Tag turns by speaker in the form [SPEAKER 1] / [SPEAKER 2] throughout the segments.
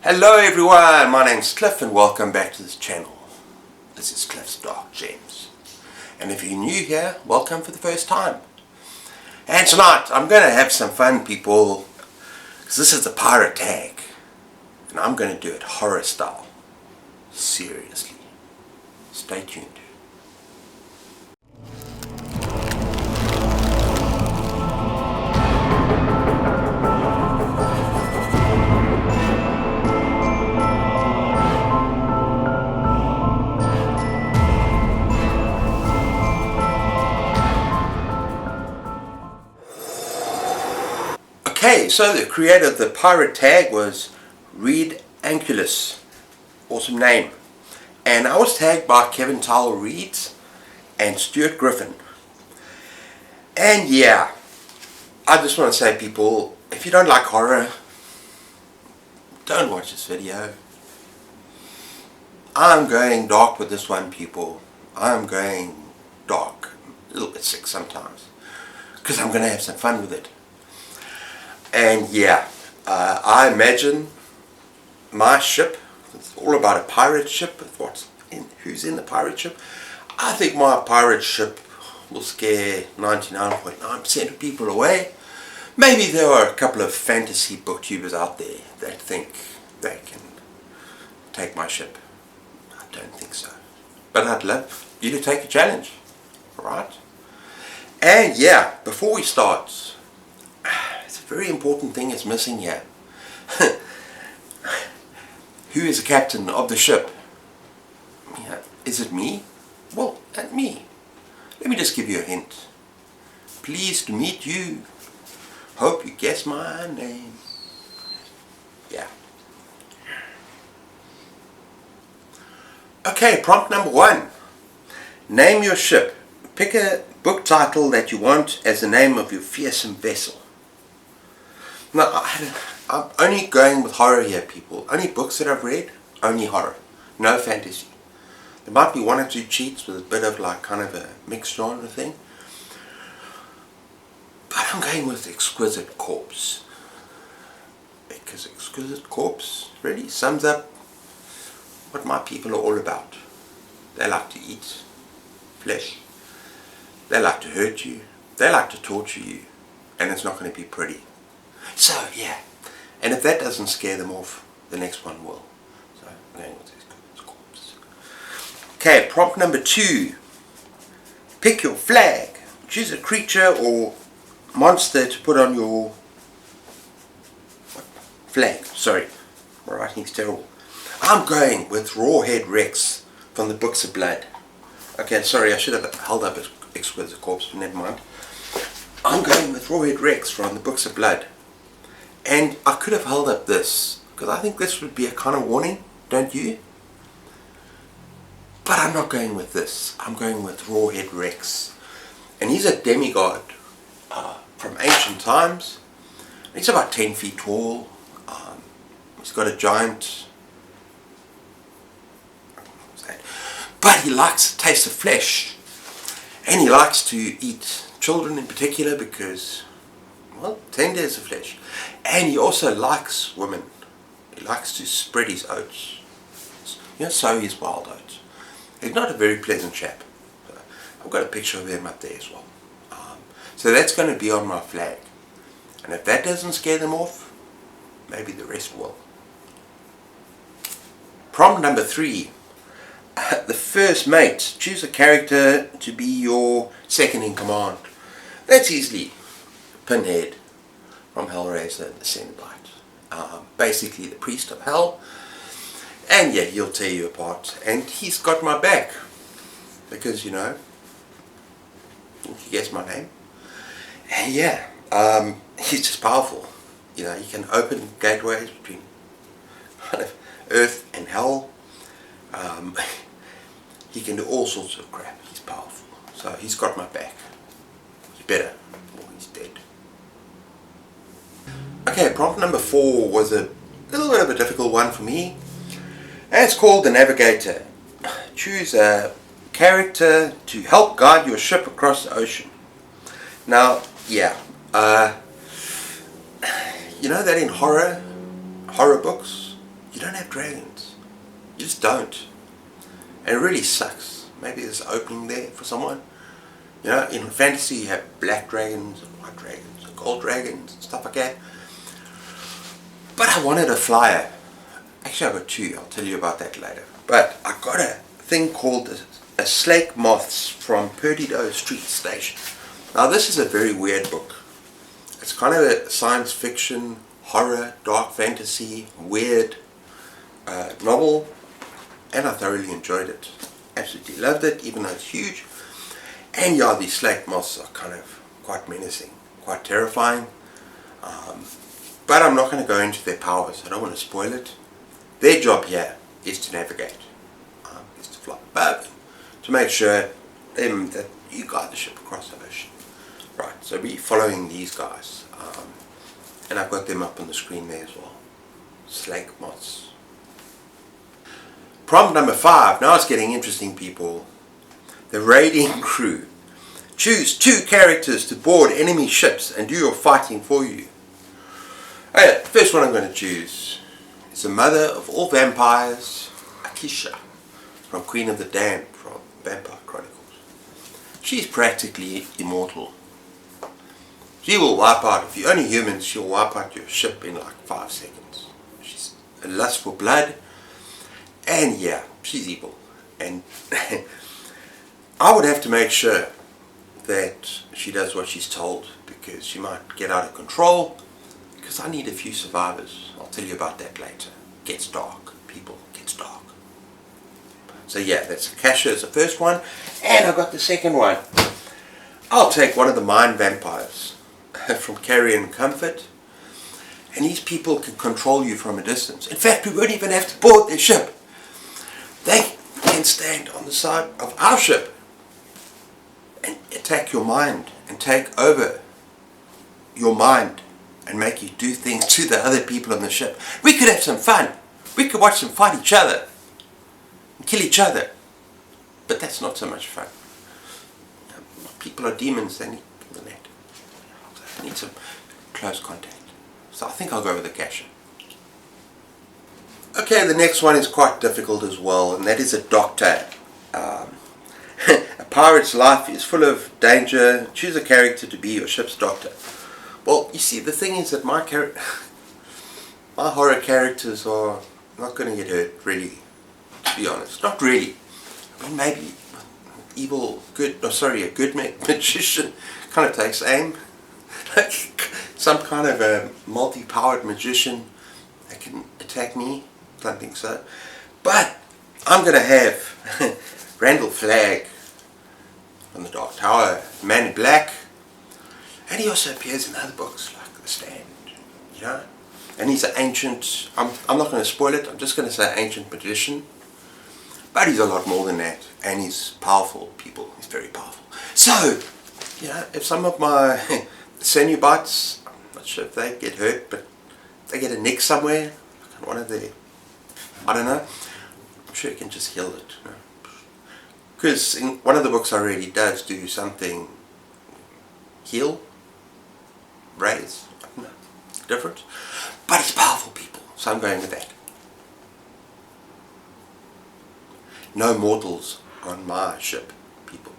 [SPEAKER 1] Hello everyone, my name's Cliff and welcome back to this channel. This is Cliff's Dark Gems. And if you're new here, welcome for the first time. And tonight I'm going to have some fun, people, because this is the pirate tag. And I'm going to do it horror style. Seriously. Stay tuned. Okay, so the creator of the pirate tag was Reed Anculus. Awesome name. And I was tagged by KevinTowleReads and Stuart Griffin. And yeah, I just want to say, people, if you don't like horror, don't watch this video. I'm going dark with this one, people. I'm going dark. A little bit sick sometimes. Because I'm going to have some fun with it. And yeah, I imagine my ship, it's all about a pirate ship, who's in the pirate ship. I think my pirate ship will scare 99.9% of people away. Maybe there are a couple of fantasy booktubers out there that think they can take my ship. I don't think so. But I'd love you to take a challenge, right? And yeah, before we start, very important thing is missing here. Who is the captain of the ship? Yeah, is it me? Well, not me. Let me just give you a hint. Pleased to meet you. Hope you guess my name. Yeah. Okay, prompt number 1. Name your ship. Pick a book title that you want as the name of your fearsome vessel. Now, I'm only going with horror here, people. Only books that I've read, only horror. No fantasy. There might be one or two cheats with a bit of like kind of a mixed genre thing. But I'm going with Exquisite Corpse. Because Exquisite Corpse really sums up what my people are all about. They like to eat flesh. They like to hurt you. They like to torture you. And it's not going to be pretty. So yeah, and if that doesn't scare them off, the next one will. So I'm going with this corpse. Okay, prompt number 2. Pick your flag. Choose a creature or monster to put on your flag. Sorry, my writing's terrible. I'm going with Rawhead Rex from the Books of Blood. Okay, sorry, I should have held up Exquisite Corpse, but never mind. I'm going with Rawhead Rex from the Books of Blood. And I could have held up this, because I think this would be a kind of warning, don't you? But I'm not going with this. I'm going with Rawhead Rex. And he's a demigod from ancient times. He's about 10 feet tall. He's got a giant... What's that? But he likes the taste of flesh. And he likes to eat children in particular because, well, tender is the flesh. And he also likes women. He likes to spread his oats. You know, sow his wild oats. He's not a very pleasant chap. I've got a picture of him up there as well. So that's going to be on my flag. And if that doesn't scare them off, maybe the rest will. Prompt number 3. The first mate. Choose a character to be your second in command. That's easily Pinhead from Hellraiser, the Cenobite. Basically the priest of hell. And yeah, he'll tear you apart. And he's got my back. Because, you know, you guess my name. And yeah, he's just powerful. You know, he can open gateways between kind of earth and hell. He can do all sorts of crap. He's powerful. So he's got my back. He better, or he's dead. Okay, prompt number 4 was a little bit of a difficult one for me. And it's called the Navigator. Choose a character to help guide your ship across the ocean. Now, yeah, you know that in horror books, you don't have dragons. You just don't. And it really sucks. Maybe there's an opening there for someone. You know, in fantasy you have black dragons and white dragons and gold dragons and stuff like that. But I wanted a flyer. Actually I got two, I'll tell you about that later. But I got a thing called a Slake Moths from Perdido Street Station. Now this is a very weird book. It's kind of a science fiction, horror, dark fantasy, weird novel. And I thoroughly enjoyed it. Absolutely loved it, even though it's huge. And yeah, these slake moths are kind of quite menacing, quite terrifying. But I'm not going to go into their powers. I don't want to spoil it. Their job here is to navigate, is to fly above, to make sure that you guide the ship across the ocean. Right, so we're following these guys. And I've got them up on the screen there as well. Slake moths. Prompt number 5. Now it's getting interesting, people. The raiding crew. Choose 2 characters to board enemy ships and do your fighting for you. Okay, first one I'm going to choose is the mother of all vampires, Akisha, from Queen of the Damned, from Vampire Chronicles. She's practically immortal. She will wipe out, if you're only human, she'll wipe out your ship in like 5 seconds. She's a lust for blood. And yeah, she's evil. And I would have to make sure that she does what she's told, because she might get out of control, because I need a few survivors. I'll tell you about that later. Gets dark, people, gets dark. So yeah, that's Akasha as the first one. And I've got the second one. I'll take one of the Mind Vampires from Carrion Comfort. And these people can control you from a distance. In fact, we won't even have to board their ship. They can stand on the side of our ship and attack your mind and take over your mind and make you do things to the other people on the ship. We could have some fun. We could watch them fight each other and kill each other. But that's not so much fun. People are demons, they need more than that. They need some close contact. So I think I'll go with Akasha. Okay, the next one is quite difficult as well, and that is a doctor. A pirate's life is full of danger. Choose a character to be your ship's doctor. Well, you see, the thing is that my horror characters are not going to get hurt, really, to be honest. Not really. I mean, maybe a good magician kind of takes aim. Like some kind of a multi-powered magician that can attack me. Don't think so. But I'm going to have Randall Flagg from the Dark Tower, Man in Black, and he also appears in other books like The Stand, you know. And he's an ancient, I'm not going to spoil it, I'm just going to say ancient magician, but he's a lot more than that, and he's powerful, people, he's very powerful. So, you know, if some of my Cenobites, I'm not sure if they get hurt, but if they get a nick somewhere, like one of their, I don't know, I'm sure you can just heal it, you know? Because in one of the books I read, he does do something, heal, raise, I don't know, different, but he's powerful, people, so I'm going with that. No mortals on my ship, people.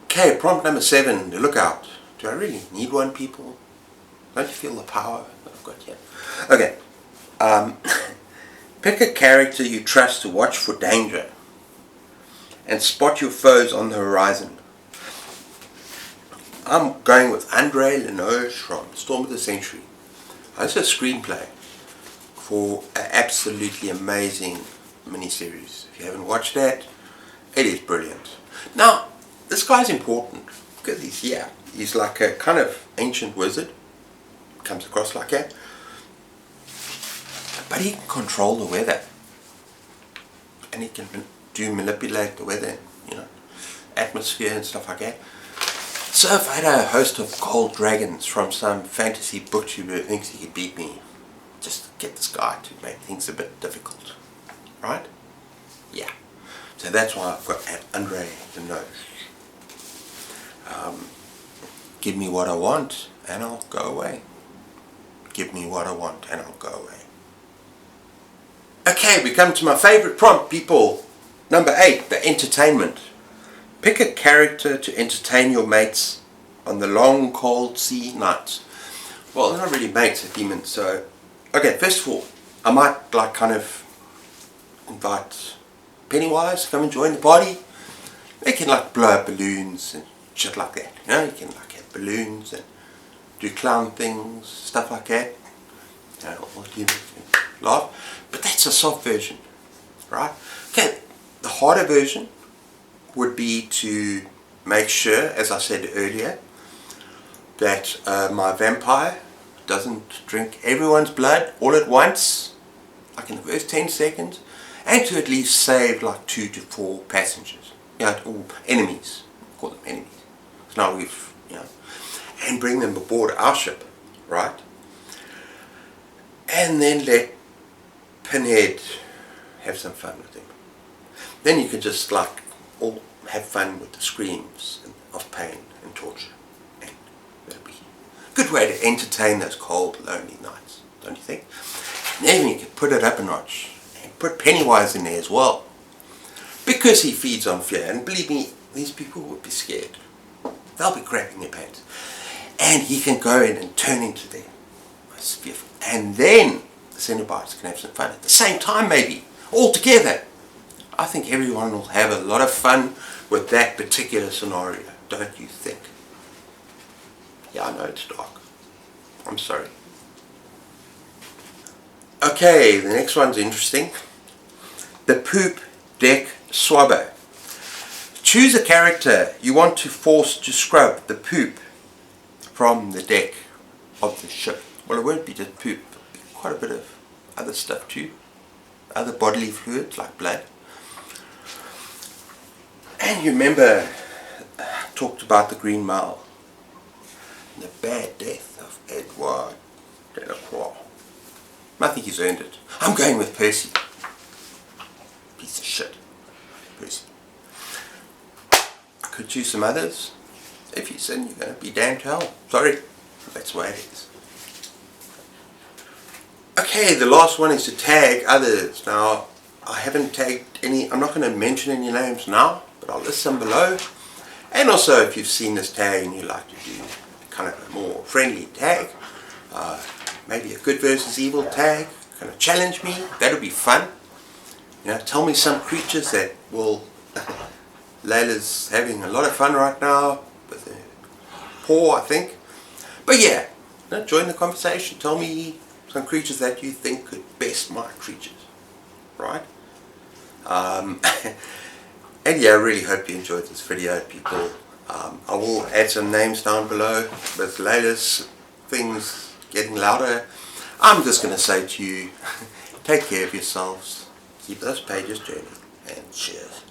[SPEAKER 1] Okay, prompt number 7, the lookout. Do I really need one, people? Don't you feel the power that I've got here? Okay. Pick a character you trust to watch for danger and spot your foes on the horizon. I'm going with Andre Lenoche from Storm of the Century. It's a screenplay for an absolutely amazing miniseries. If you haven't watched that, it is brilliant. Now, this guy's important because he's like a kind of ancient wizard, comes across like that. But he can control the weather, and he can manipulate the weather, you know, atmosphere and stuff like that. So if I had a host of gold dragons from some fantasy booktuber who thinks he could beat me, just get this guy to make things a bit difficult, right? Yeah. So that's why I've got Andre Lenoche. Give me what I want, and I'll go away. Give me what I want, and I'll go away. Okay, we come to my favorite prompt, people. Number 8, the entertainment. Pick a character to entertain your mates on the long cold sea nights. Well, they're not really mates, they're demons. So, okay, first of all, I might like kind of invite Pennywise to come and join the party. They can like blow up balloons and shit like that. You know, you can like have balloons and do clown things, stuff like that. You know, all demons can laugh. But that's a soft version, right? Okay, the harder version would be to make sure, as I said earlier, that my vampire doesn't drink everyone's blood all at once, like in the first 10 seconds, and to at least save like 2 to 4 passengers, you know, or enemies, call them enemies. So now we've, you know, and bring them aboard our ship, right? And then let Pinhead have some fun with him. Then you can just like all have fun with the screams of pain and torture. And that'll be a good way to entertain those cold, lonely nights, don't you think? And then you can put it up a notch and put Pennywise in there as well. Because he feeds on fear, and believe me, these people would be scared. They'll be crapping their pants. And he can go in and turn into them. That's fearful. And then the Cenobites can have some fun at the same time, maybe, all together. I think everyone will have a lot of fun with that particular scenario, don't you think? Yeah, I know it's dark. I'm sorry. Okay, the next one's interesting. The poop deck swabber. Choose a character you want to force to scrub the poop from the deck of the ship. Well, it won't be just poop, it'll be quite a bit of other stuff too. Other bodily fluids like blood. And you remember, I talked about the Green Mile. The bad death of Edward Delacroix. I think he's earned it. I'm going with Percy. Piece of shit. Percy. I could choose some others. If you sin, you're going to be damned to hell. Sorry. That's the way it is. Okay, the last one is to tag others. Now, I haven't tagged any, I'm not going to mention any names now, but I'll list some below. And also, if you've seen this tag and you'd like to do kind of a more friendly tag, maybe a good versus evil tag, kind of challenge me, that'll be fun. You know, tell me some creatures that will, Layla's having a lot of fun right now with her paw, I think. But yeah, you know, join the conversation, tell me some creatures that you think could best my creatures, right? And yeah, I really hope you enjoyed this video, people. I will add some names down below with Layla's things getting louder. I'm just going to say to you, take care of yourselves, keep those pages turning, and cheers.